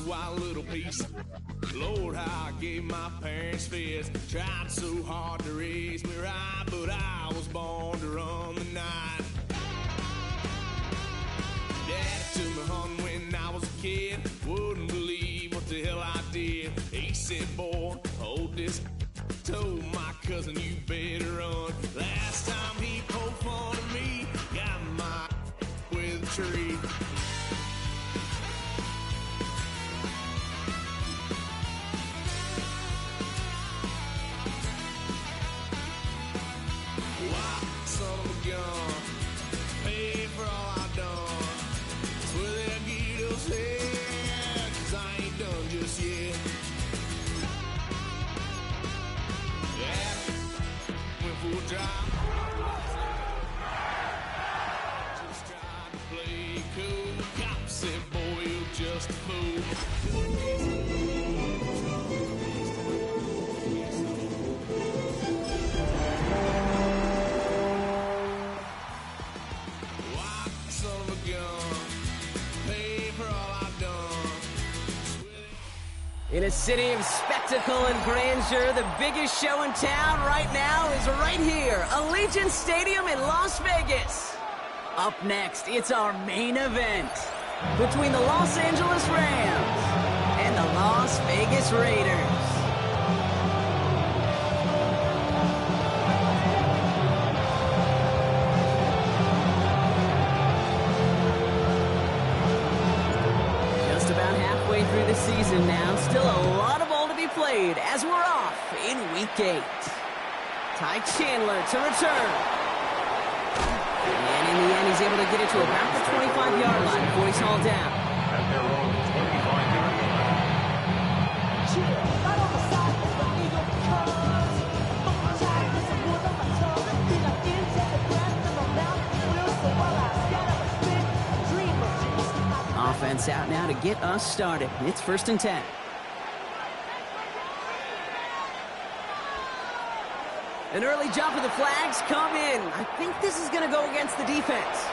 Wild little piece. Lord, how I gave my parents fits. Tried so hard to raise me right, but I was born to run the night. Daddy took me hunting when I was a kid. Wouldn't believe what the hell I did. He said, boy, hold this. Told my cousin, you better run. Last time he poked fun at me, got my with a tree. Just tried to play cool. Cop said, boy, you're just a fool. White son of a gun, pay for all I've done. In a city of spectacle and grandeur, the biggest show in town right now is right here, Allegiant Stadium in Las Vegas. Up next, it's our main event between the Los Angeles Rams and the Las Vegas Raiders. Just about halfway through the season now, still a lot of ball to be played as we're off in Week 8. Ty Chandler to return. And in the end, he's able to get it to about the 25-yard line before he's hauled down. At their own 25-yard line. Offense out now to get us started. It's 1st and 10. An early jump of the flags come in. I think this is going to go against the defense.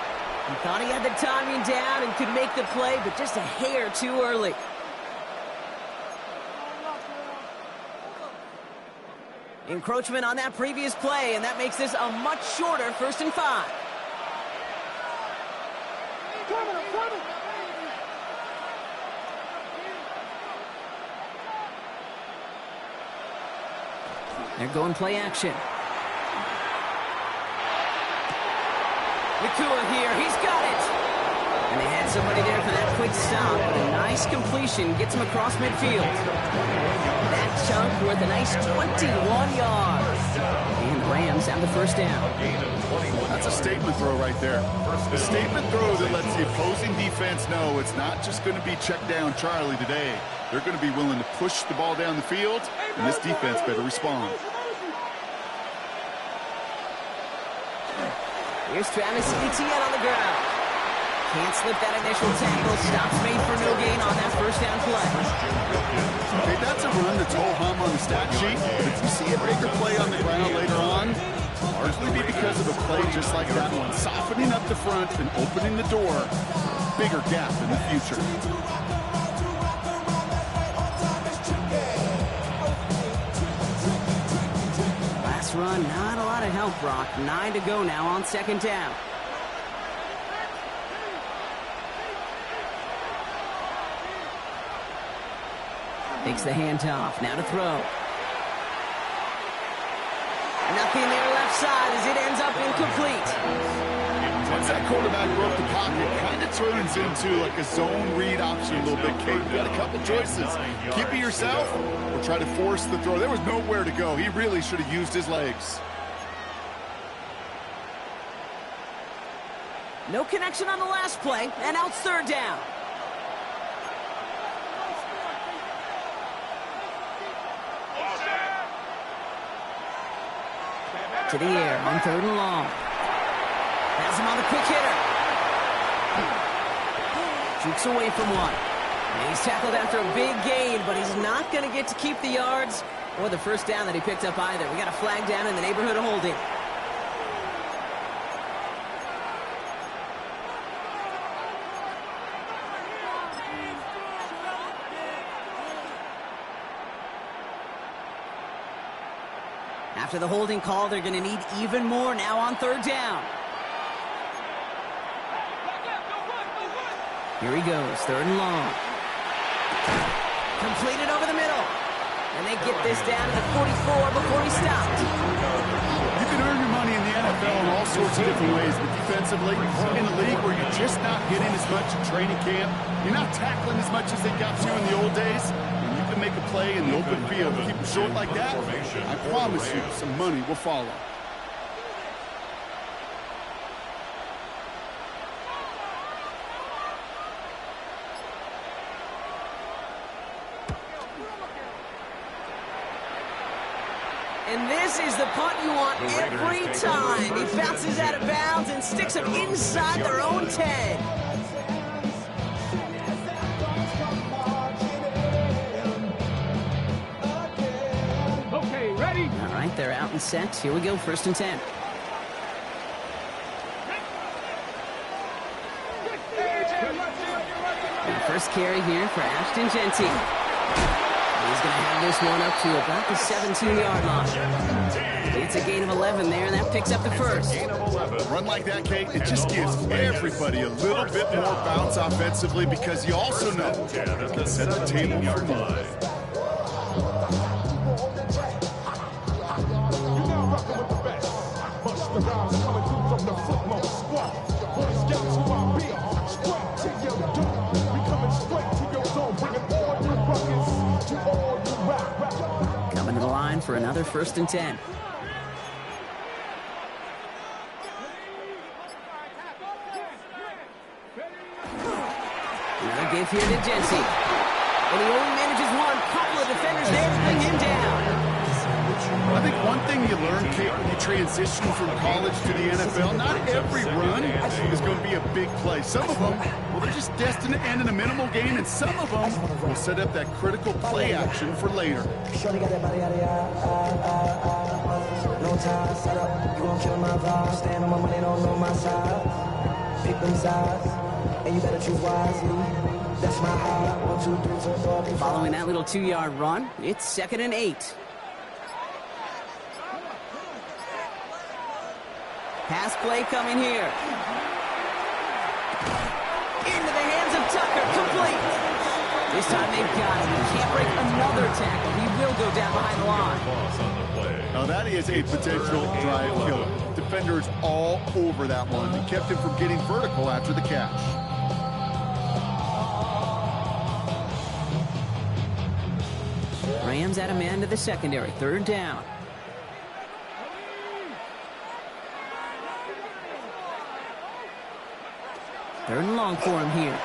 He thought he had the timing down and could make the play, but just a hair too early. Encroachment on that previous play, and that makes this a much shorter 1st and 5. They're going play action. Nakua here, he's got it! And they had somebody there for that quick stop, but a nice completion gets him across midfield. That chunk worth a nice 21 yards. And the Rams have the 1st down. That's a statement throw right there. A statement throw that lets the opposing defense know it's not just going to be check down Charlie today. They're going to be willing to push the ball down the field, and this defense better respond. Here's Travis Etienne on the ground. Can't slip that initial tackle. Stops made for no gain on that 1st down play. Okay, that's a run that's ho-hum on the stat sheet. But if you see a bigger play on the ground later on, largely be because of a play just like that one. Softening up the front and opening the door. Bigger gap in the future. Run, not a lot of help, Brock. 9 to go now on 2nd down. Takes the handoff, now to throw. Nothing there left side as it ends up incomplete. Once that quarterback broke the pocket, kind of turns into like a zone read option a little bit, Kate. You got a couple choices. Keep it yourself or try to force the throw. There was nowhere to go. He really should have used his legs. No connection on the last play, and out 3rd down. To the air on 3rd and long. Has him on the quick hitter. Jukes away from one. He's tackled after a big gain, but he's not going to get to keep the yards or the first down that he picked up either. We got a flag down in the neighborhood of holding. After the holding call, they're going to need even more now on third down. Here he goes, third and long. Completed over the middle. And they get this down to the 44 before he stopped. You can earn your money in the NFL in all sorts of different ways, but defensively, in a league where you're just not hitting as much in training camp, you're not tackling as much as they got you in the old days, and you can make a play in the open field. Keep it short like that, I promise you, some money will follow. And this is the punt you want every time. He bounces out of bounds and sticks them inside their own 10. Okay, ready? All right, they're out and set. Here we go, first and 10. And first carry here for Ashton Jeanty. He's going to have this one up to about the 17-yard line. It's a gain of 11 there, and that picks up the first. Run like that, Kate, it just gives everybody a little bit more bounce offensively because you also know you can set the table for more. Coming to the line for another first and 10. Another give here to Jeanty. And he only manages one. Couple of defenders there to bring him down. I think one thing you learn, Kate, when you transition from college to the NFL, not every run is going to be a big play. Some of them, well, they're just destined to end in a minimal gain, and some of them will set up that critical play action for later. Shorty got that body out of no time, set up, you gon' kill my vibe. Stand on my money, don't know my side. Pick them sides, and you better choose wisely. That's my high. 1, 2, 3, 4, 5. Following that little 2-yard run, it's 2nd and 8. Pass play coming here. Into the hands of Tucker, complete. This time they've got him. He can't break another tackle. He will go down behind the line. Now that is a potential drive killer. Defenders all over that one. They kept him from getting vertical after the catch. Rams add a man to the secondary. Third down. Third and long for him here.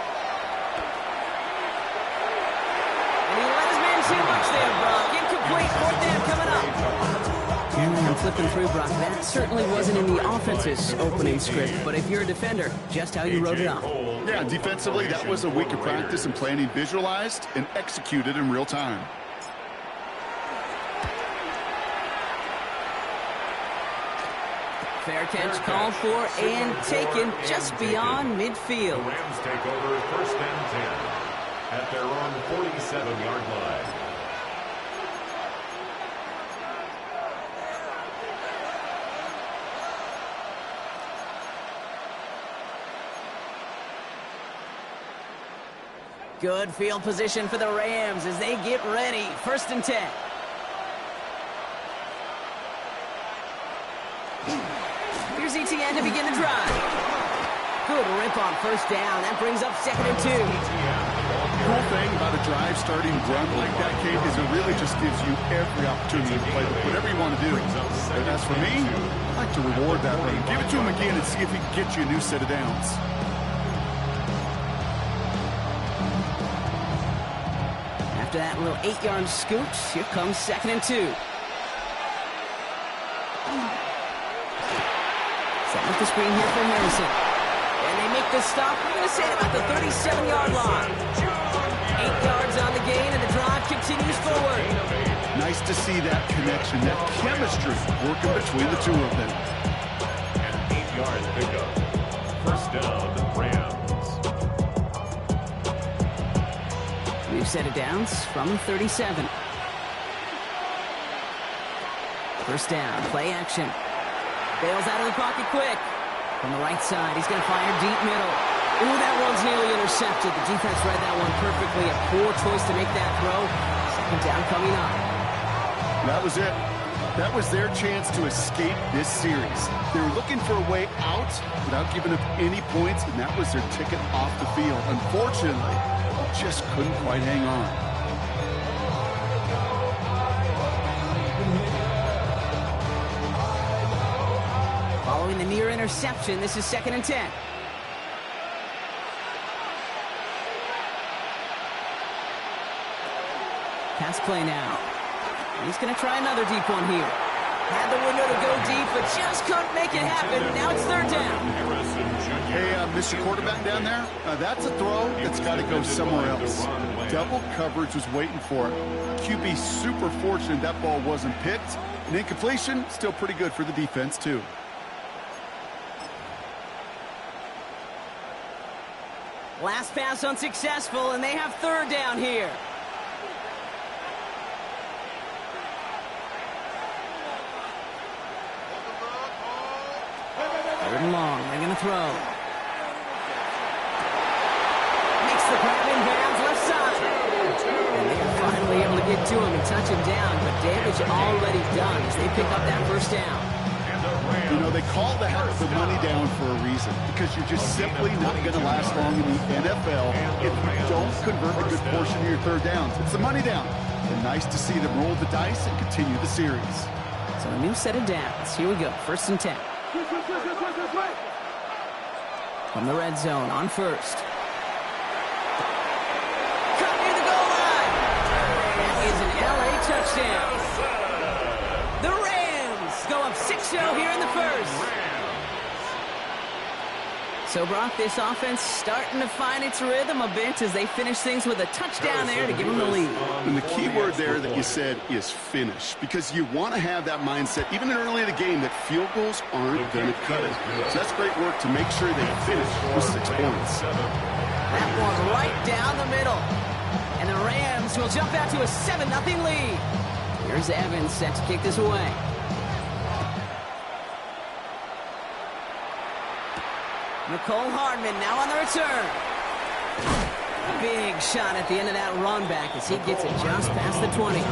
And he let his man too much there, Brock. Incomplete. Fourth down coming up. And flipping through, Brock. That certainly wasn't in the offense's opening script, but if you're a defender, just how you wrote it up. Yeah, defensively, that was a week of practice and planning visualized and executed in real time. Fair catch called for and taken just beyond midfield. Rams take over first and 10 at their own 47-yard line. Good field position for the Rams as they get ready. First and 10. Here's ETN to begin the drive. Good rip on first down. That brings up 2nd and 2. The cool thing about a drive starting run like that, Kate, is it really just gives you every opportunity to play whatever you want to do. And as for me, I like to reward that run. Give it to him again and see if he can get you a new set of downs. After that little 8-yard scoot, here comes 2nd and 2. Setting up the screen here for Harrison. And they make the stop, we're going to say, about the 37-yard line. continues forward. Nice to see that connection, that chemistry working between the two of them. And 8-yard pickup. First down, Rams. We've set it downs from 37. First down, play action. Bails out of the pocket quick. From the right side, he's going to fire deep middle. Ooh, that one's nearly intercepted. The defense read that one perfectly. A poor choice to make that throw. Second down coming up. That was it. That was their chance to escape this series. They were looking for a way out without giving up any points, and that was their ticket off the field. Unfortunately, just couldn't quite hang on. Following the near interception, this is 2nd and 10. Pass play now. He's going to try another deep one here. Had the window to go deep, but just couldn't make it happen. Now it's 3rd down. Hey, Mr. Quarterback down there, that's a throw that's got to go somewhere else. Double coverage was waiting for it. QB super fortunate that ball wasn't picked. An incompletion, still pretty good for the defense, too. Last pass unsuccessful, and they have 3rd down here. 3rd and long. They're going to throw. Makes the grab in bounds left side. And they're finally able to get to him and touch him down, but damage already done as they pick up that 1st down. You know, they call that the money down for a reason, because you're just simply not going to last long in the NFL if you don't convert a good portion of your 3rd downs. It's the money down. And nice to see them roll the dice and continue the series. So a new set of downs. Here we go. 1st and 10. From the red zone on 1st. Cut near the goal line. That is an LA touchdown. The Rams go up 6-0 here in the 1st. So, Brock, this offense starting to find its rhythm a bit as they finish things with a touchdown there to give them the lead. And the key word there that you said is finish, because you want to have that mindset, even early in the game, that field goals aren't going to cut it. So that's great work to make sure they finish with 6 points. That one right down the middle. And the Rams will jump out to a 7-0 lead. Here's Evans set to kick this away. Nicole Hardman now on the return. Big shot at the end of that run back as he gets it just past the 20.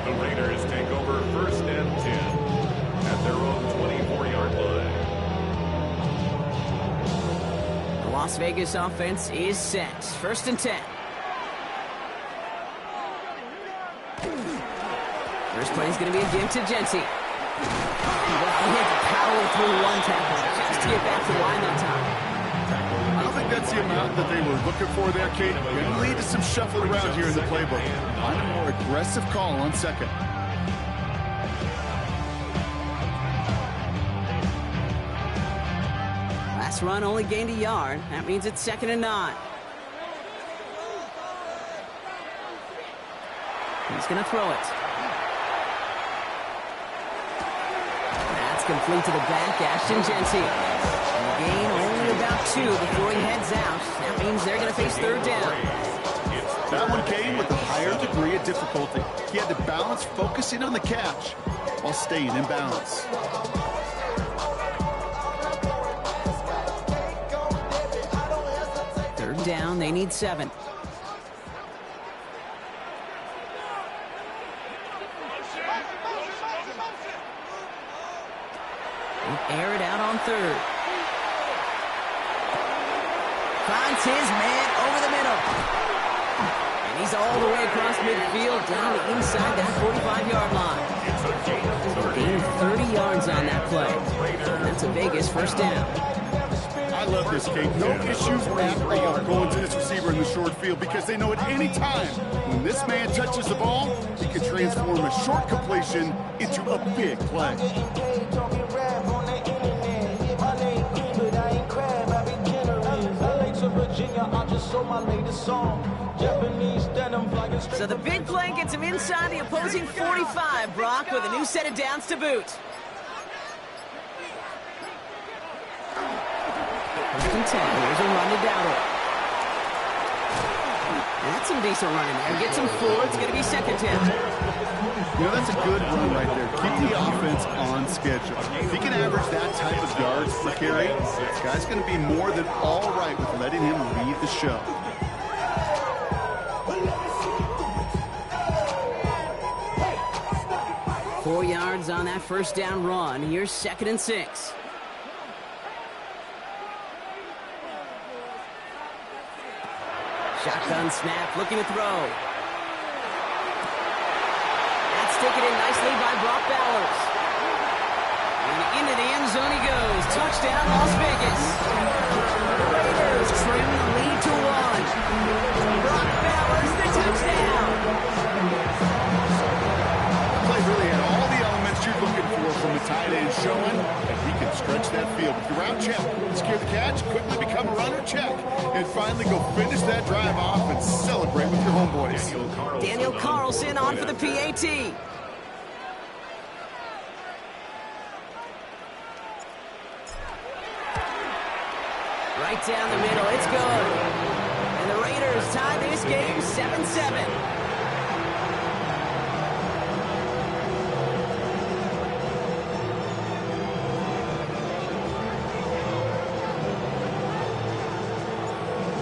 The Raiders take over 1st and 10 at their own 24-yard line. The Las Vegas offense is set. 1st and 10. First play is going to be a give to Genty. He had to power through one tackle just to get back to the line that time. I don't think that's the amount that they were looking for there, Kate. Going to lead to some shuffling around here in the playbook. Find a more aggressive call on 2nd. Last run only gained a yard. That means it's 2nd and 9. He's going to throw it. That's complete to the back, Ashton Genty. And the gain only about 2 before he heads out. That means they're going to face 3rd down. That one came with a higher degree of difficulty. He had to balance focusing on the catch while staying in balance. Third down, they need 7. Air it out on 3rd. Finds his man over the middle. And he's all the way across midfield down to inside that 45-yard line. He'll gain 30 yards on that play. And that's a Vegas 1st down. I love this, Kate. No issues at all going to this receiver in the short field, because they know at any time when this man touches the ball, he can transform a short completion into a big play. my latest song. Japanese denim flying straight. So the big play gets him inside the opposing 45, Brock, with a new set of downs to boot. First and 10. Here's a run to Dowdle. That's some decent running there. Gets him 4. It's going to be second down. You know, that's a good run right there. Keep the offense on schedule. If he can average that type of yards per carry, this guy's going to be more than all right with letting him lead the show. Four yards on that first down run. Here's second and 6. Shotgun snap, looking to throw. That's taken in nicely by Brock Bowers. And into the end zone he goes. Touchdown, Las Vegas. The Raiders trim the lead to 1. Brock Bowers, the touchdown. The play really had all the elements you're looking for from a tight end, showing that he can stretch that field. With the route check, secure the catch, quickly become a runner, check, and finally go finish that drive off and celebrate with your homeboys. Daniel Carlson on for the PAT. Right down the middle, it's good. And the Raiders tie this game 7-7.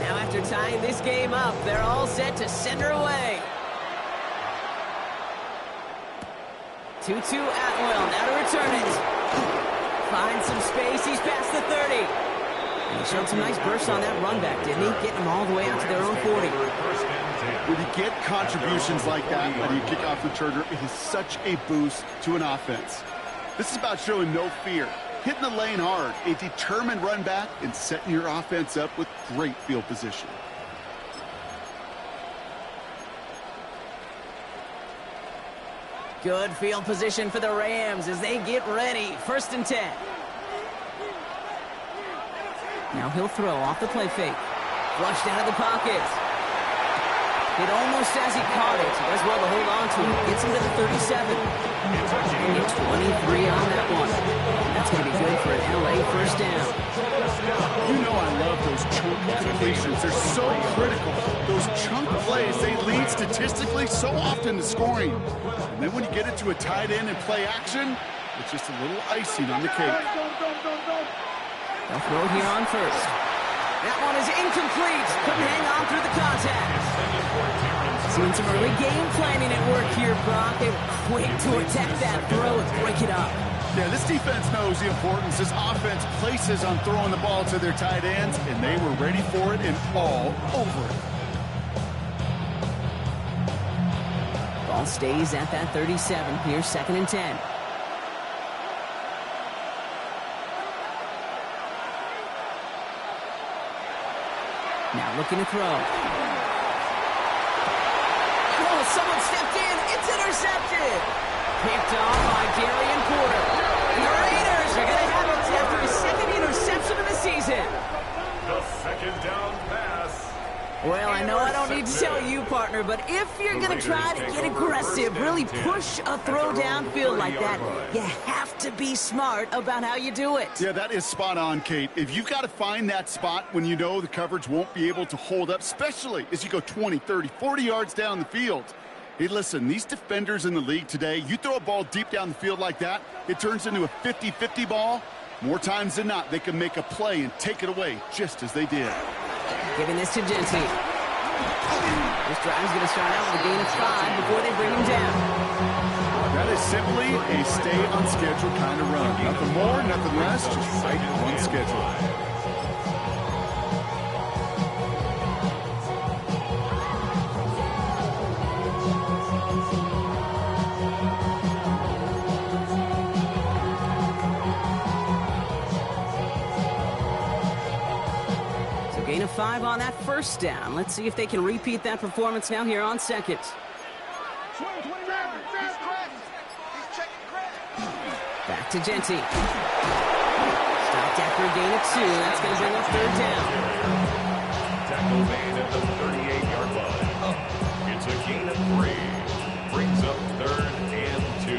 Now after tying this game up, they're all set to send her away. 2-2 Atwell, now to return it. Finds some space, he's past the 30. And he showed some nice bursts on that run back, didn't he? Getting them all the way out to their own 40. When you get contributions like that when you kick off returner, it is such a boost to an offense. This is about showing no fear, hitting the lane hard, a determined run back, and setting your offense up with great field position. Good field position for the Rams as they get ready. First and 10. Now he'll throw off the play fake. Flushed out of the pocket. It almost as he caught it. He does well to hold on to it. Gets him to the 37. And 23 on that one. That's going to be good for an LA first down. You know I love those chunk completions. They're so critical. Those chunk plays, they lead statistically so often to scoring. And then when you get it to a tight end and play action, it's just a little icing on the cake. They'll throw here on first. That one is incomplete. Couldn't hang on through the contact. Seeing some early game planning at work here, Brock. They were quick to attack that throw and break it up. Yeah, this defense knows the importance this offense places on throwing the ball to their tight ends, and they were ready for it and all over it. Ball stays at that 37. Here's second and 10. Now looking to throw. Oh, someone stepped in. It's intercepted. Picked off by Darian Porter. And the Raiders are going to have it after his second interception of the season. The second down pass. Well, I know I don't need to tell you, partner, but if you're going to try to get aggressive, really push a throw downfield like that, you have to be smart about how you do it. Yeah, that is spot on, Kate. If you've got to find that spot when you know the coverage won't be able to hold up, especially as you go 20, 30, 40 yards down the field. Hey, listen, these defenders in the league today, you throw a ball deep down the field like that, it turns into a 50-50 ball. More times than not, they can make a play and take it away just as they did. Giving this to Genty. This drive's going to start out with a gain of 5 before they bring him down. That is simply a stay on schedule kind of run. Nothing more, nothing less, just right on schedule. Gain of 5 on that first down. Let's see if they can repeat that performance now here on second. Back to Genty. Stopped after a gain of 2. That's going to bring up third down. tackle made at the 38-yard line. It's a gain of 3. Brings up 3rd and 2.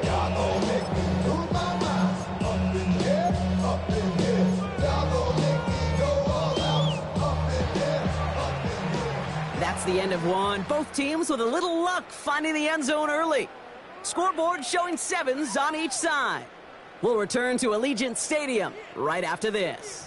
Y'all gon' make me lose my mind. Up in here, up in here. Y'all gon' make me go all out. Up in here, up in here. That's the end of one. Both teams with a little luck finding the end zone early. Scoreboard showing 7s on each side. We'll return to Allegiant Stadium right after this.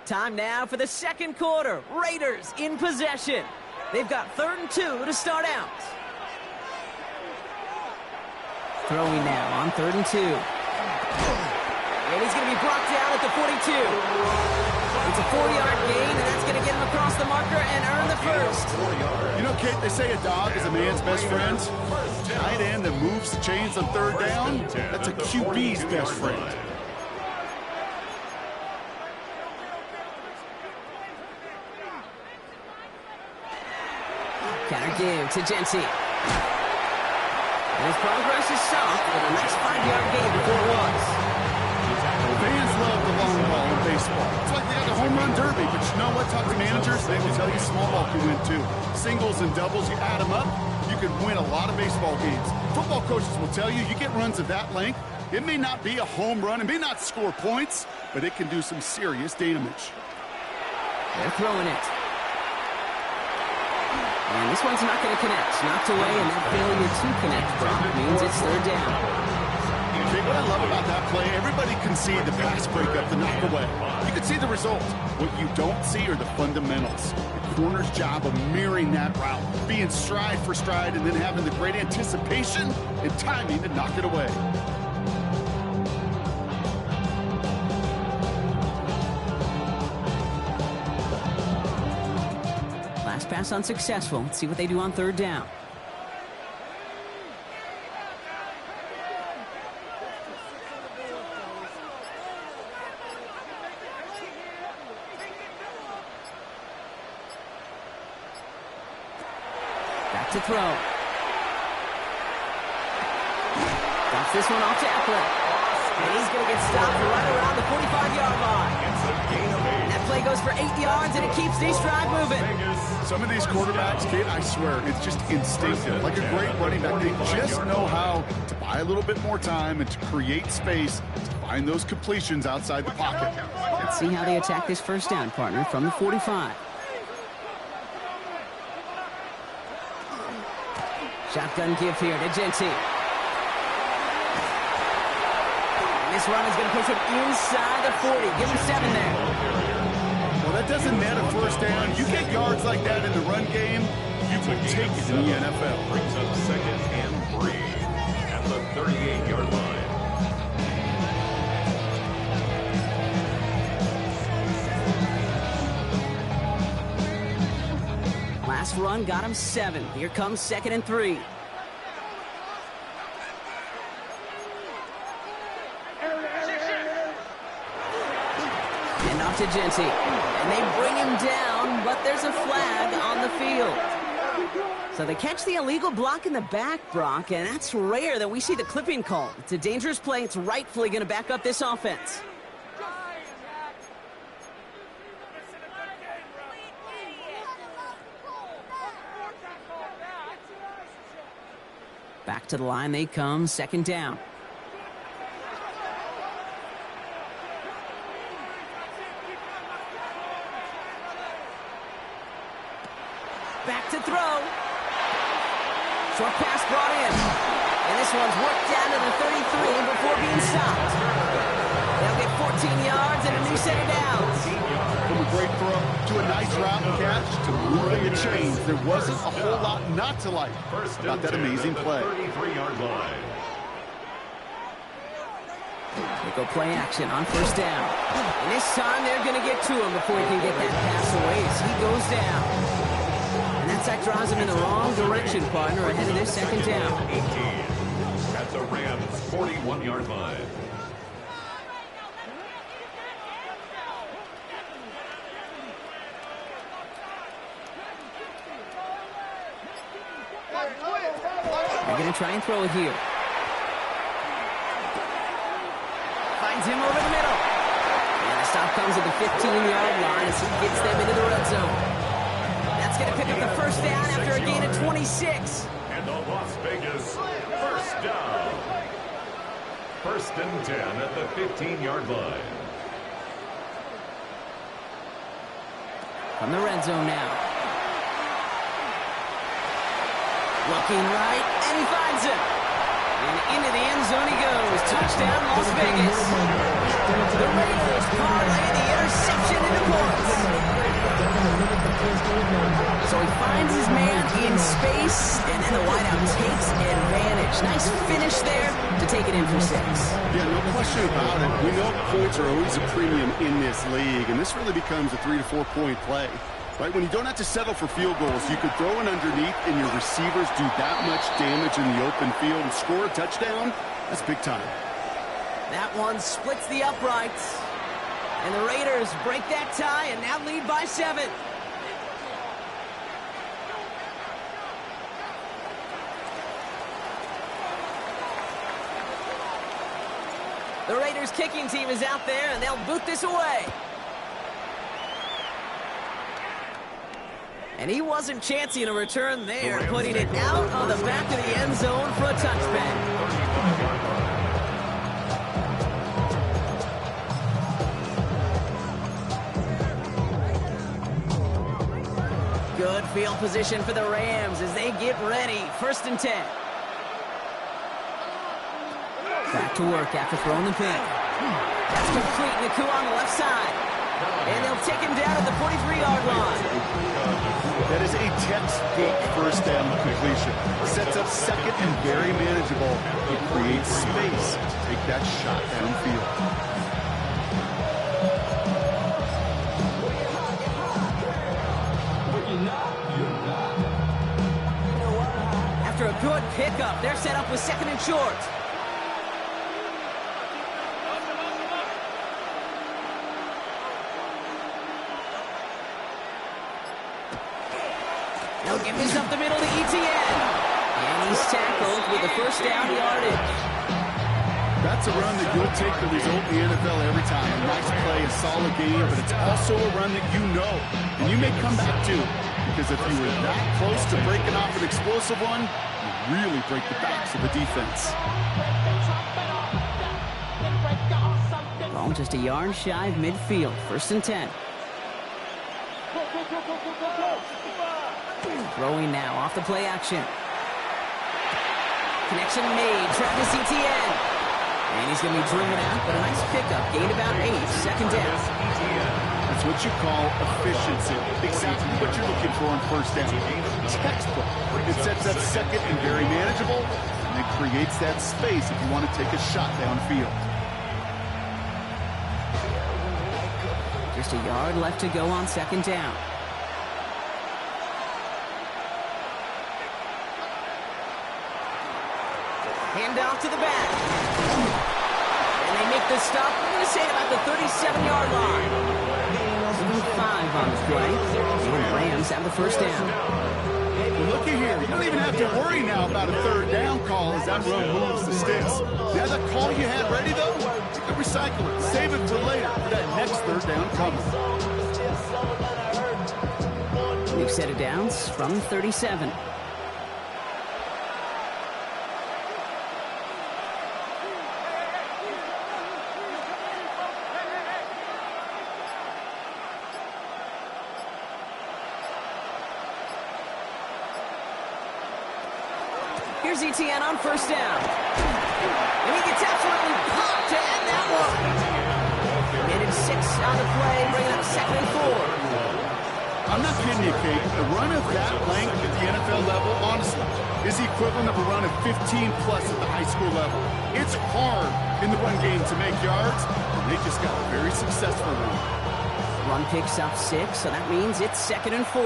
Time now for the second quarter. Raiders in possession. They've got 3rd and 2 to start out. Throwing now on 3rd and 2. And he's going to be brought down at the 42. It's a 4-yard gain, and that's going to get him across the marker and earn the first. You know, Kate, they say a dog is a man's best friend. Tight end that moves the chains on 3rd down, that's a QB's best friend. Counter give to Genty. And his progress is soft with a nice 5-yard gain before it was. Fans love the long ball in baseball. It's like they got the home run derby, but you know what? Talk to managers, they will tell you small ball can win too. Singles and doubles, you add them up, you can win a lot of baseball games. Football coaches will tell you, you get runs of that length, it may not be a home run, it may not score points, but it can do some serious damage. They're throwing it. And this one's not going to connect. Knocked away, and that failure to connect, Brock, means it's 3rd down. Okay, what I love about that play, everybody can see the pass breakup, the knock away. You can see the result. What you don't see are the fundamentals. The corner's job of mirroring that route, being stride for stride, and then having the great anticipation and timing to knock it away. Last pass unsuccessful. Let's see what they do on 3rd down. Back to throw. Drops this one off to Eckler. And he's going to get stopped right around the 45-yard line. That play goes for 8 yards, and it keeps D-Stride moving. Some of these quarterbacks, Kate, I swear, it's just instinctive. Like a great running back, they just know how to buy a little bit more time and to create space to find those completions outside the pocket. Let's see how they attack this first down, partner, from the 45. Shotgun give here to Genty. This run is going to push him inside the 40. Give him 7 there. Well, that doesn't net a first down. You get yards like that in the run game, you will take it in the NFL. Brings up 2nd and 3 at the 38-yard line. Last run got him 7. Here comes 2nd and 3. And off to Genty. And they bring him down, but there's a flag on the field. So they catch the illegal block in the back, Brock, and that's rare that we see the clipping call. It's a dangerous play. It's rightfully going to back up this offense. Back to the line they come, 2nd down. Back to throw. Short pass brought in. And this one's worked down to the 33 before being stopped. They'll get 14 yards and a new set of downs. From a great throw to a nice route and catch to moving the chains. There wasn't a whole lot not to like about that amazing play. 33-yard line. They go play action on 1st down. And this time they're going to get to him before he can get that pass away as he goes down. And that sack drives him in the wrong direction, partner, ahead of this 2nd down. 18 at the Rams' 41-yard line. They're going to try and throw it here. Finds him over the middle. And the stop comes at the 15-yard line as he gets them into the red zone. That's going to pick up the first down after a gain of 26. And the Las Vegas first down. 1st and 10 at the 15-yard line. From the red zone now. Looking right, and he finds him. And into the end zone he goes. Touchdown, Las Vegas. The Raiders parlay the interception into points. So he finds his man in space, and then the wideout takes advantage. Nice finish there to take it in for 6. Yeah, no question about it. We know points are always a premium in this league, and this really becomes a 3 to 4 point play. Right, when you don't have to settle for field goals, you could throw it underneath and your receivers do that much damage in the open field and score a touchdown. That's big time. That one splits the uprights. And the Raiders break that tie and now lead by 7. The Raiders kicking team is out there and they'll boot this away. And he wasn't chancing a return there, putting it out on the back of the end zone for a touchback. Good field position for the Rams as they get ready. 1st and 10. Back to work after throwing the pick. That's complete. Naku on the left side. And they'll take him down at the 43-yard line. That is a textbook first down completion. Sets up 2nd and very manageable. It creates space to take that shot downfield. After a good pickup, they're set up with 2nd and short. They'll give this up the middle to Etienne. And he's tackled with the first down yardage. That's a run that you'll take the result in the NFL every time. A nice play, a solid game, but it's also a run that you know. And you may come back to, because if you were that close to breaking off an explosive one, you really break the backs of the defense. Ball just a yard shy of midfield. 1st and 10. Throwing now off the play action. Connection made. Travis Etienne. And he's going to be driven out, but a nice pickup. Gained about 8. 2nd down. That's what you call efficiency. Exactly what you're looking for on 1st down. Textbook. It sets up 2nd and very manageable, and it creates that space if you want to take a shot downfield. Just a yard left to go on 2nd down. Hand off to the back. And they make the stop, I'm going to say about the 37-yard line. 5 on the play. The Rams have the first down. Well, looky here. You don't even have to worry now about a 3rd down call as that run moves the sticks. Now that call you had ready, though, you can recycle it. Save it for later for that next 3rd down coming. New set of downs from 37. Here's Etienne on 1st down. And he gets absolutely popped to end that one. Made it 6 on the play, bringing up 2nd and 4. I'm not kidding you, Kate. A run of that length at the NFL level, honestly, is the equivalent of a run of 15-plus at the high school level. It's hard in the run game to make yards, and they just got a very successful one. Run picks up 6, so that means it's 2nd and 4.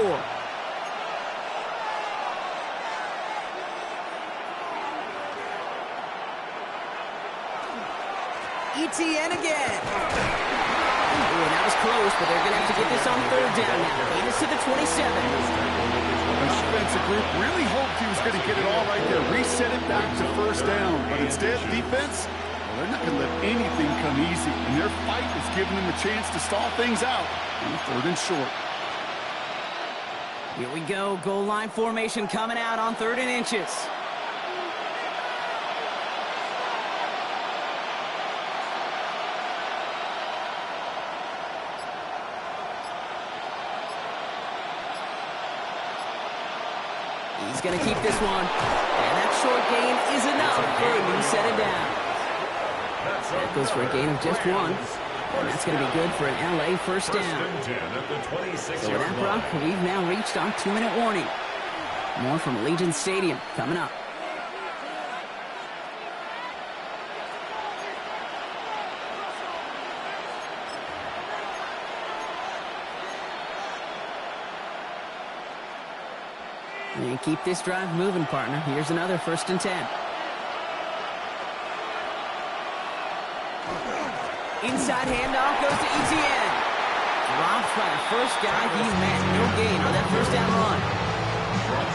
Etienne again. Ooh, that was close, but they're going to have to get this on 3rd down now. Gain is to the 27. Offense offensive group really hoped he was going to get it all right there, reset it back to first down. But instead, defense, well, they're not going to let anything come easy. And their fight is giving them a chance to stall things out on 3rd and short. Here we go. Goal line formation coming out on 3rd and inches. He's going to keep this one. And that short gain is enough for a new set of downs. That goes for a gain of just 1. And that's going to be good for an LA first down. So with that, Brock, we've now reached our 2-minute warning. More from Allegiant Stadium coming up. And keep this drive moving, partner. Here's another 1st and 10. Inside handoff goes to Etienne. Dropped by the first guy he's met. No gain on that first down run.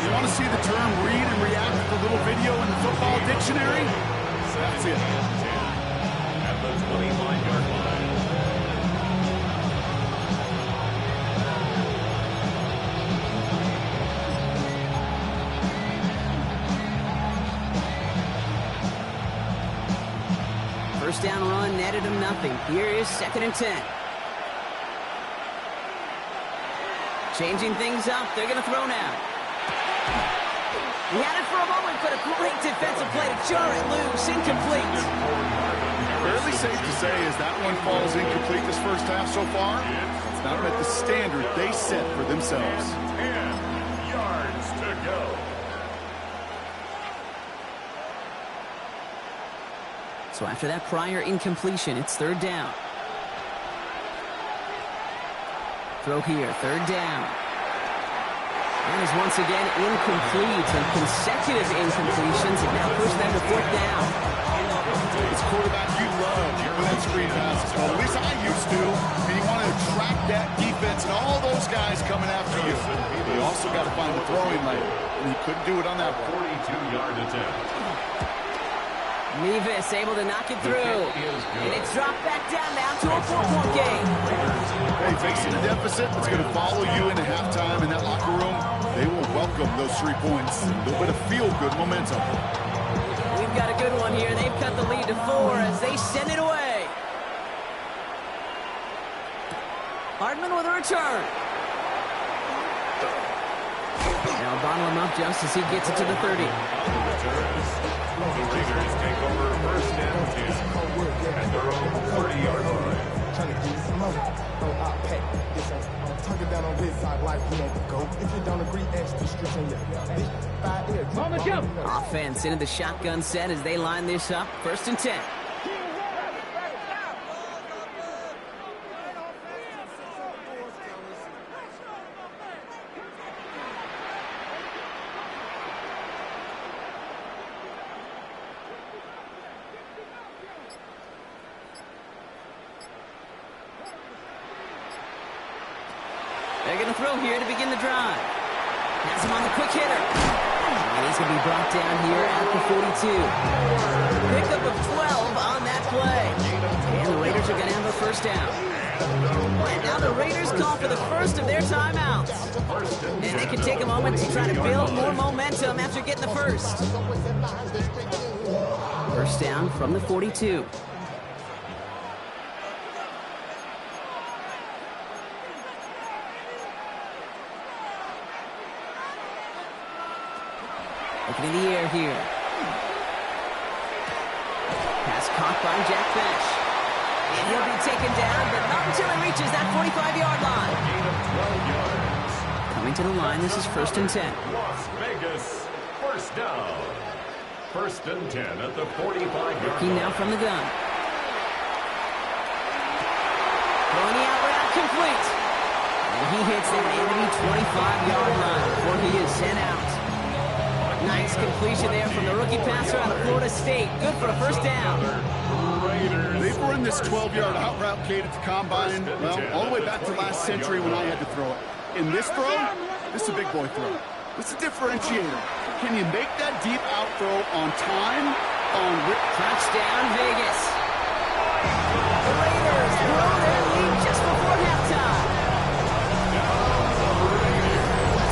You want to see the term read and react with a little video in the football dictionary? That's it. At the 25-yard line. First down run netted him nothing. Here is 2nd and 10. Changing things up. They're going to throw now. He had it for a moment, but a great defensive play to jar it loose. Incomplete. Fairly safe to say as that one falls incomplete this first half so far. It's not met the standard they set for themselves. 10 yards to go. So after that prior incompletion, it's 3rd down. Throw here, 3rd down. That is once again incomplete, and consecutive incompletions have now pushed them to 4th down. As a quarterback, you love when that screen passes. Well, at least I used to. And you want to attract that defense and all those guys coming after you. You also got to find the throwing lane, and he couldn't do it on that 42-yard attempt. Mevis able to knock it through. And it's dropped back down now to a 4-point game. Hey, facing a deficit that's going to follow you into halftime in that locker room, they will welcome those 3 points. A little bit of feel-good momentum. We've got a good one here. They've cut the lead to 4 as they send it away. Hardman with a return. Now bottle him up just as he gets it to the 30. The Raiders take over 1st and 10 at their own 30-yard line. Trying to get some more. Oh, I'll pack this ain't tuck it down on this side like you don't go. If you don't agree, ask the streets on your 5 years. Mama jump. Offense into the shotgun set as they line this up. 1st and 10. They're going to throw here to begin the drive. Has him on the quick hitter. And he's going to be brought down here at the 42. Pickup of 12 on that play. And the Raiders are going to have a 1st down. And now the Raiders call for the first of their timeouts. And they can take a moment to try to build more momentum after getting the first. 1st down from the 42. Looking in the air here. Pass caught by Jack Bench. And he'll be taken down, but not until he reaches that 45-yard line. Gain of 12 yards. Coming to the line, this is 1st and 10. Las Vegas, 1st down. 1st and 10 at the 45-yard Looking now line. from the gun. Throwing the out route complete. And he hits that enemy 25-yard line before he is sent out. Nice completion there from the rookie passer out of Florida State. Good for a 1st down. They've run this 12-yard out route, Kate, at the combine, well, all the way back to last century when I had to throw it. In this throw, this is a big boy throw. What's the differentiator? Can you make that deep out throw on time? Touchdown, Vegas. The Raiders grow their lead just before halftime.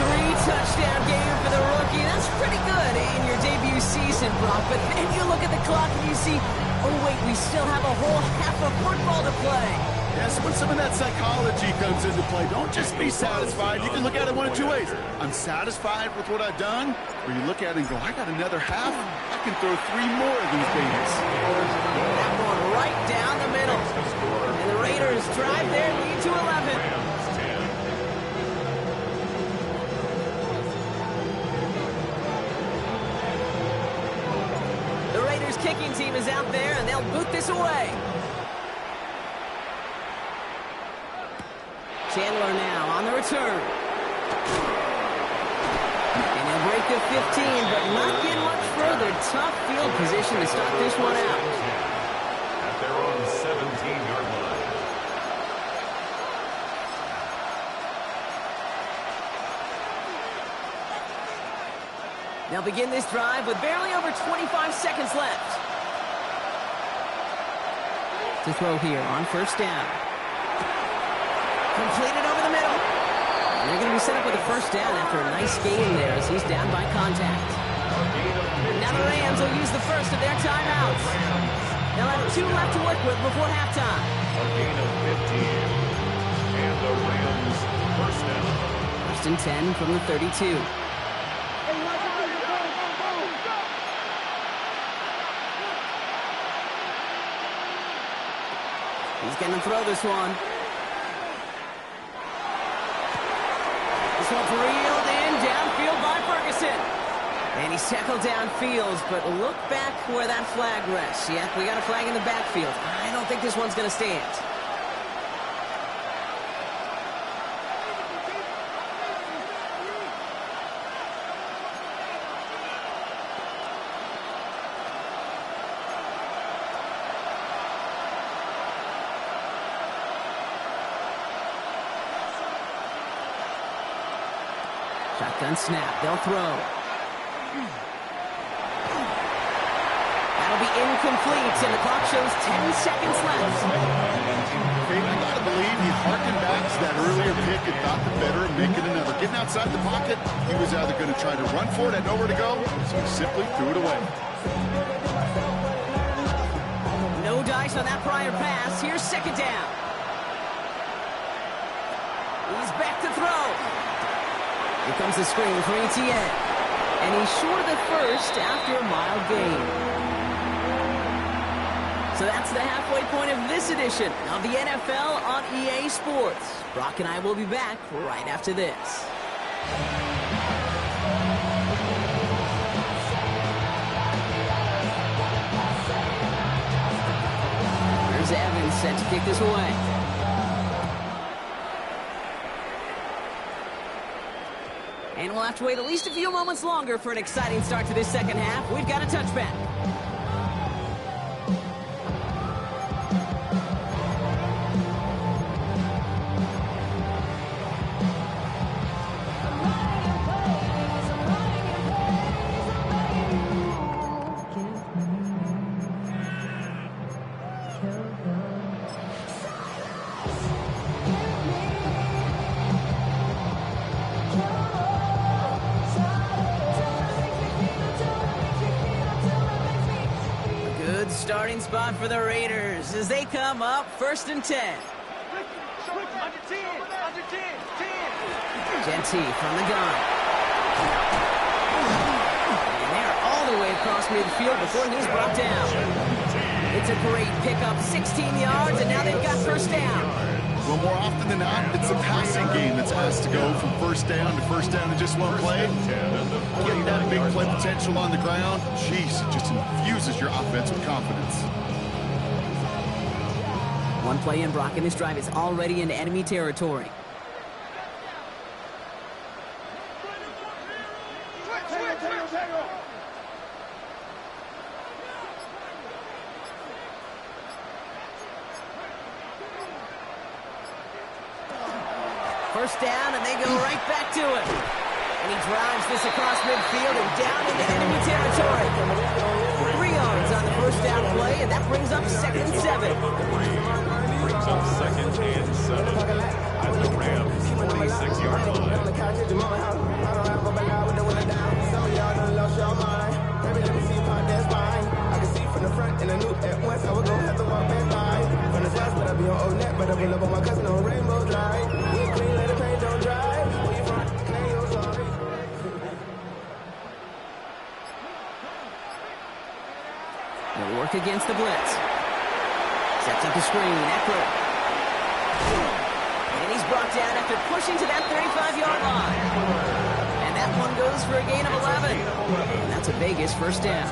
3-touchdown game for the rookie. That's pretty good in your debut season, Brock. But then you look at the clock and you see, oh wait, we still have a whole half of football to play. Yes, when some of that psychology comes into play, don't just be satisfied. You can look at it one of two ways. I'm satisfied with what I've done, or you look at it and go, I got another half. I can throw 3 more of these babies. That one right down the middle. And the Raiders drive their lead to 11. The Raiders kicking team is out there, and they'll boot this away. Chandler now on the return. And they'll break the 15, but not get much further. Tough field position to start this one out. At their own 17-yard line. They'll begin this drive with barely over 25 seconds left. To throw here on first down. Completed over the middle. And they're going to be set up with a first down after a nice gain there as he's down by contact. Now the Rams will use the first of their timeouts. They'll have 2 left to work with before halftime. A gain of 15. And the Rams first down. First and 10 from the 32. He's going to throw this one. This one's reeled in downfield by Ferguson. And he's tackled downfield, but look back where that flag rests. Yeah, we got a flag in the backfield. I don't think this one's going to stand. Shotgun snap. They'll throw. That'll be incomplete, and the clock shows 10 seconds left. I got to believe he harkened back to that earlier pick and thought the better of making another. Getting outside the pocket, he was either going to try to run for it, had nowhere to go, so he simply threw it away. No dice on that prior pass. Here's second down. He's back to throw. Here comes the screen for Etienne. And he's short of the first after a mild gain. So that's the halfway point of this edition of the NFL on EA Sports. Brock and I will be back right after this. There's Evans set to kick this away. And we'll have to wait at least a few moments longer for an exciting start to this second half. We've got a touchback. Starting spot for the Raiders as they come up first and 10. Genty from the gun. And they're all the way across midfield before he's brought down. It's a great pickup, 16 yards, and now they've got first down. Well, more often than not, it's a passing game that's asked to go from first down in just one play. Getting that big play potential on the ground, jeez, it just infuses your offense with confidence. One play in, Brock, and this drive is already into enemy territory. First down, and they go right back to it. And he drives this across midfield and down into enemy territory. 3 yards on the first down play, and that brings up 2nd and 7. Brings up 2nd and 7 at the Rams' 26-yard line. They'll work against the blitz. Sets up the screen. Eckler. And he's brought down after pushing to that 35-yard line. And that one goes for a gain of 11. And that's a Vegas first down.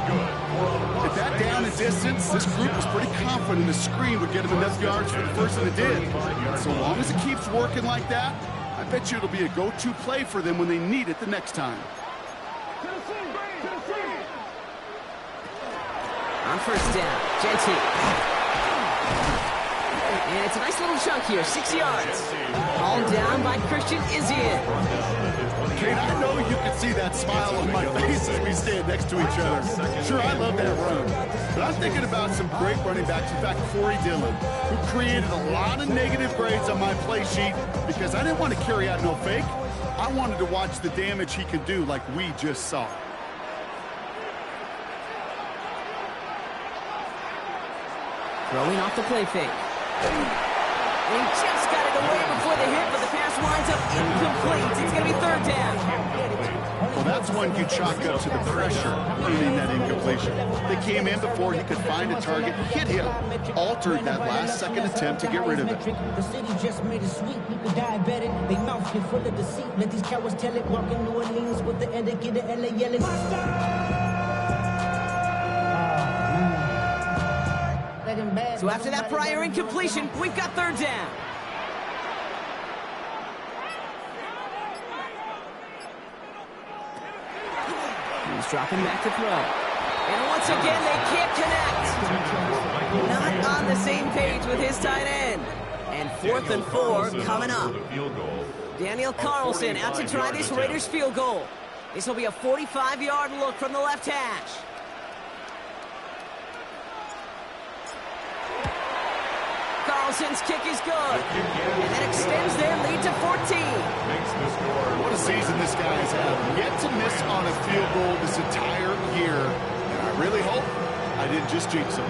At that down and distance, this group was pretty confident the screen would get him enough yards for the first, and it did. So long as it keeps working like that, I bet you it'll be a go-to play for them when they need it the next time. On first down, Genty. And it's a nice little chunk here, 6 yards. All down by Christian Izien. Kate, I know you can see that smile on my face as we stand next to each other. Sure, I love that run. But I'm thinking about some great running backs. In fact, Corey Dillon, who created a lot of negative grades on my play sheet because I didn't want to carry out no fake. I wanted to watch the damage he could do like we just saw. Throwing off the play fake. And he just got it away before the hit, but the pass winds up incomplete. It's going to be 3rd down. Well, that's one you chalk up to the pressure earning that incompletion. They came in before he could find a target, hit him, altered that last-second attempt to get rid of it. The city just made it sweet. People diabetic. They mouth get full of deceit. Let these cowards tell it. Walking New Orleans with the etiquette of LA yelling. So after that prior incompletion, we've got 3rd down. He's dropping back to throw. And once again, they can't connect. Not on the same page with his tight end. And 4th and 4 coming up. Daniel Carlson out to try this Raiders field goal. This will be a 45-yard look from the left hash. Carlson's kick is good, and that extends their lead to 14. What a season this guy has had. Yet to miss on a field goal this entire year. And I really hope I didn't just jinx him.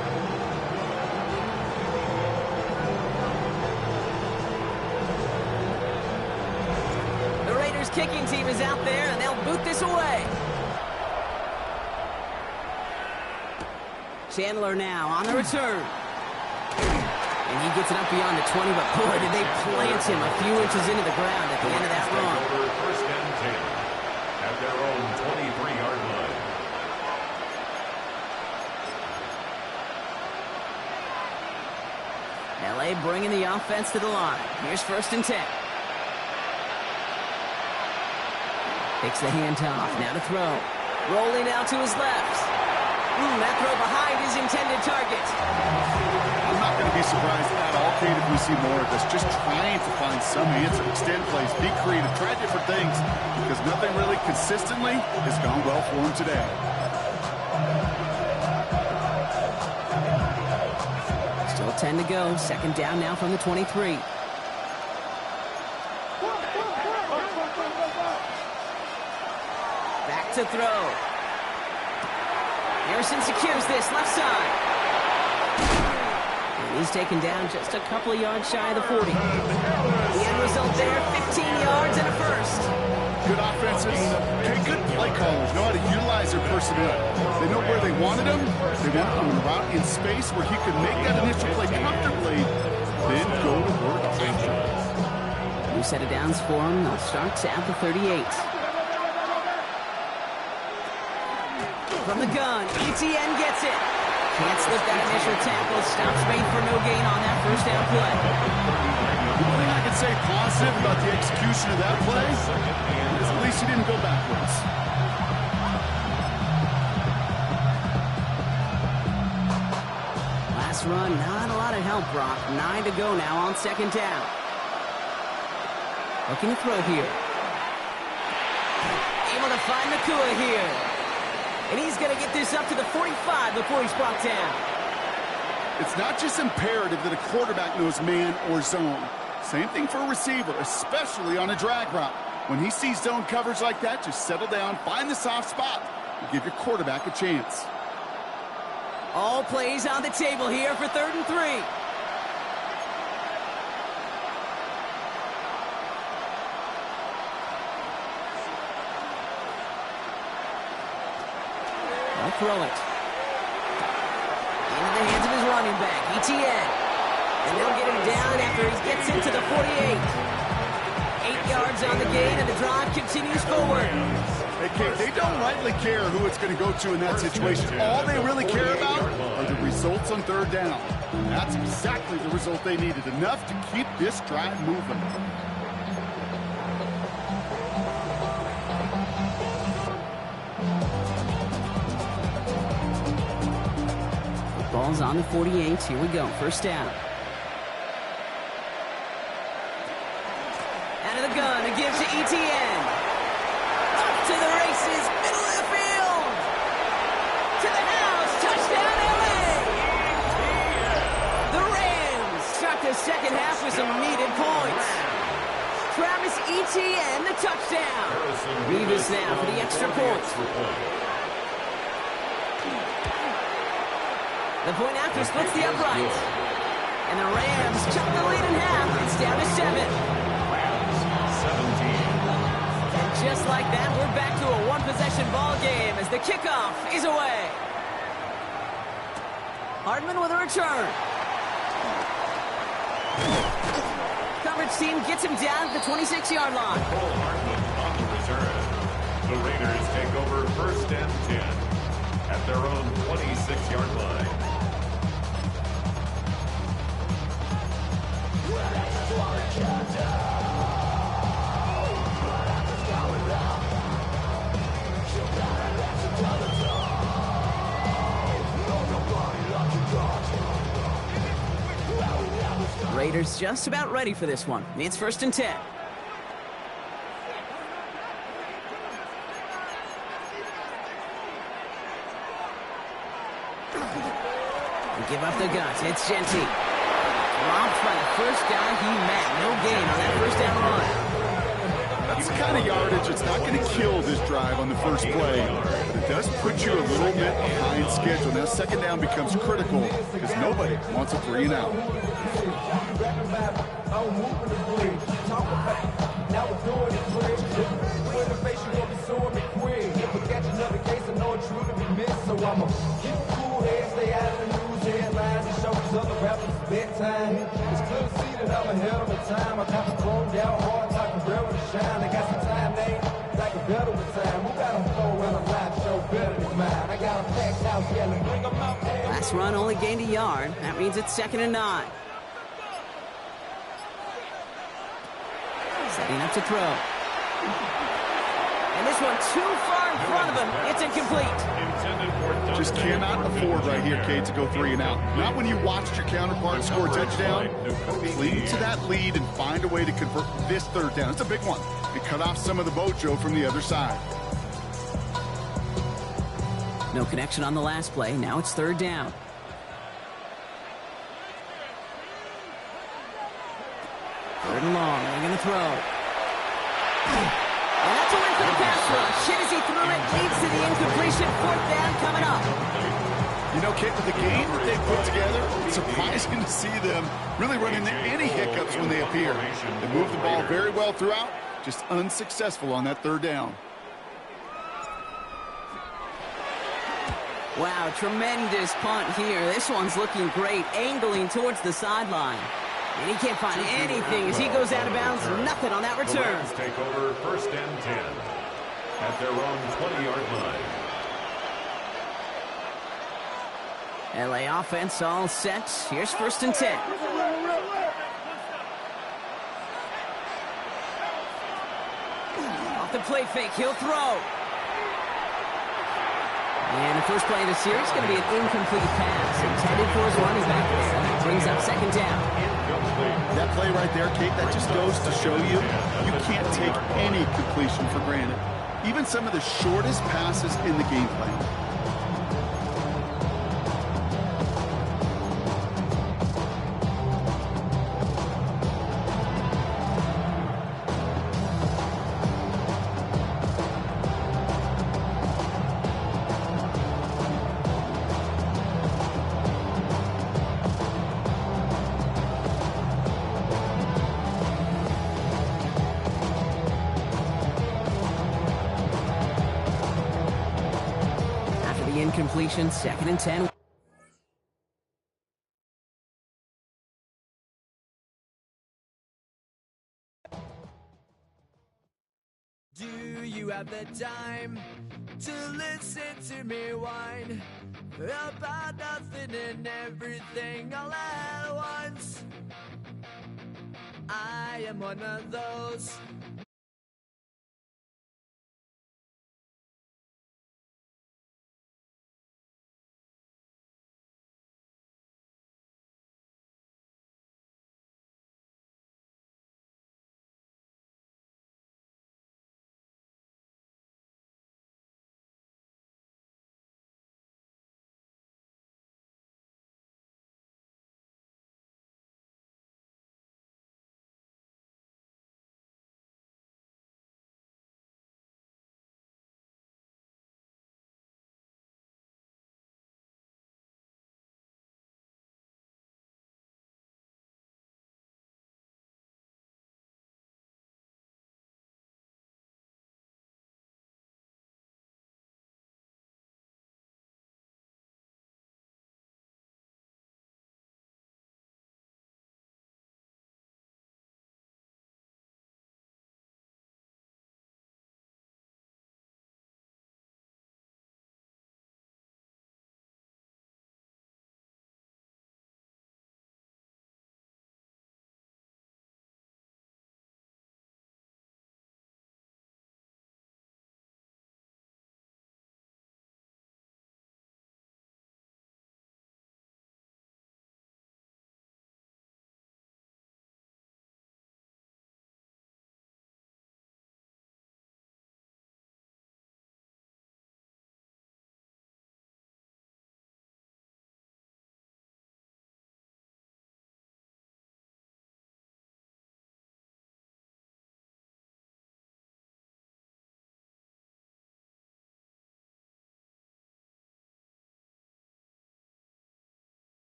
The Raiders kicking team is out there, and they'll boot this away. Chandler now on the return. And he gets it up beyond the 20, but boy, did they plant him a few inches into the ground at the end of that run. First and 10 at their own 23-yard line. LA bringing the offense to the line. Here's 1st and 10. Takes the handoff, now to throw. Rolling out to his left. That throw behind his intended target. I'm not going to be surprised at all, Kate, if we see more of this. Just trying to find some answer, extend plays, be creative, try different things, because nothing really consistently has gone well for him today. Still 10 to go. 2nd down now from the 23. Back to throw. Harrison secures this left side. And he's taken down just a couple of yards shy of the 40. The end result there, 15 yards and a first. Good offenses. Okay, good play callers know how to utilize their personnel. They know where they wanted him. They wanted him to route in space where he could make that initial play comfortably, then go to work after. New set of downs for him. They'll start at the 38. From the gun, ETN gets it. Can't slip that initial tackle. Stops made for no gain on that first down play. The only thing I can say positive about the execution of that play is at least he didn't go backwards. Last run, not a lot of help, Brock. 9 to go now on 2nd down. Looking to throw here. to find Nakua here. And he's going to get this up to the 45 before he's brought down. It's not just imperative that a quarterback knows man or zone. Same thing for a receiver, especially on a drag route. When he sees zone coverage like that, just settle down, find the soft spot, and give your quarterback a chance. All plays on the table here for 3rd and 3. I'll throw it. Into the hands of his running back, Etienne. And they'll get him down after he gets into the 48. 8 yards on the gain, and the drive continues forward. Hey, Kate, they don't rightly care who it's going to go to in that situation. All they really care about are the results on 3rd down. And that's exactly the result they needed, enough to keep this drive moving. Ball's on the 48. Here we go. 1st down. Out of the gun. It gives to Etienne. Up to the races. Middle of the field. To the house. Touchdown, LA. The Rams start the 2nd half with some needed points. Travis Etienne, the touchdown. Revis now for the extra point. The point after splits the uprights. And the Rams cut the lead in half. It's down to 7. And just like that, we're back to a one-possession ball game as the kickoff is away. Hardman with a return. Coverage team gets him down at the 26-yard line. Cole Hardman on the return. The Raiders take over 1st and 10 at their own 26-yard line. Raiders just about ready for this one. It's 1st and 10. Give up the guts. It's Genty. Dropped by the first guy he met. No gain on that 1st down run. That's the kind of yardage that's not going to kill this drive on the first play. But it does put you a little bit behind schedule. Now 2nd down becomes critical because nobody wants a 3 and out. So I'ma keep a cool head, stay out of the news headlines, and show these other rappers bedtime. It's clear to see that I'm ahead of my time. I got the chromed out hard, talking real to shine. I got some time, they like a better with time. Who got a flow and a live show better than mine? I got a packed house yelling, bring them out. Last run only gained a yard. That means it's 2nd and 9. Setting up to throw. And this one too far in front of him. It's incomplete. Just cannot afford right here, Kate, to go 3 and out. Not when you watched your counterpart score a touchdown. Cling to that lead and find a way to convert this 3rd down. It's a big one. And cut off some of the mojo from the other side. No connection on the last play. Now it's 3rd down. Third and long. They're going to throw. And that's a win for the pass rush. Shit as he threw it leads to the incompletion. 4th down coming up. You know, Kate, with the game that they put together, it's surprising to see them really run into any hiccups when they appear. They move the ball very well throughout, just unsuccessful on that 3rd down. Wow, tremendous punt here. This one's looking great, angling towards the sideline. And he can't find anything as he goes out of bounds. Nothing on that return. The Rams take over 1st and 10 at their own 20-yard line. LA offense all set. Here's 1st and 10. Off the play fake, he'll throw. And the first play of the series is going to be an incomplete pass intended for his running back there. That brings up 2nd down. That play right there, Kate, that just goes to show you, you can't take any completion for granted. even some of the shortest passes in the game plan. Incompletion, 2nd and 10. Do you have the time to listen to me whine about nothing and everything all at once? I am one of those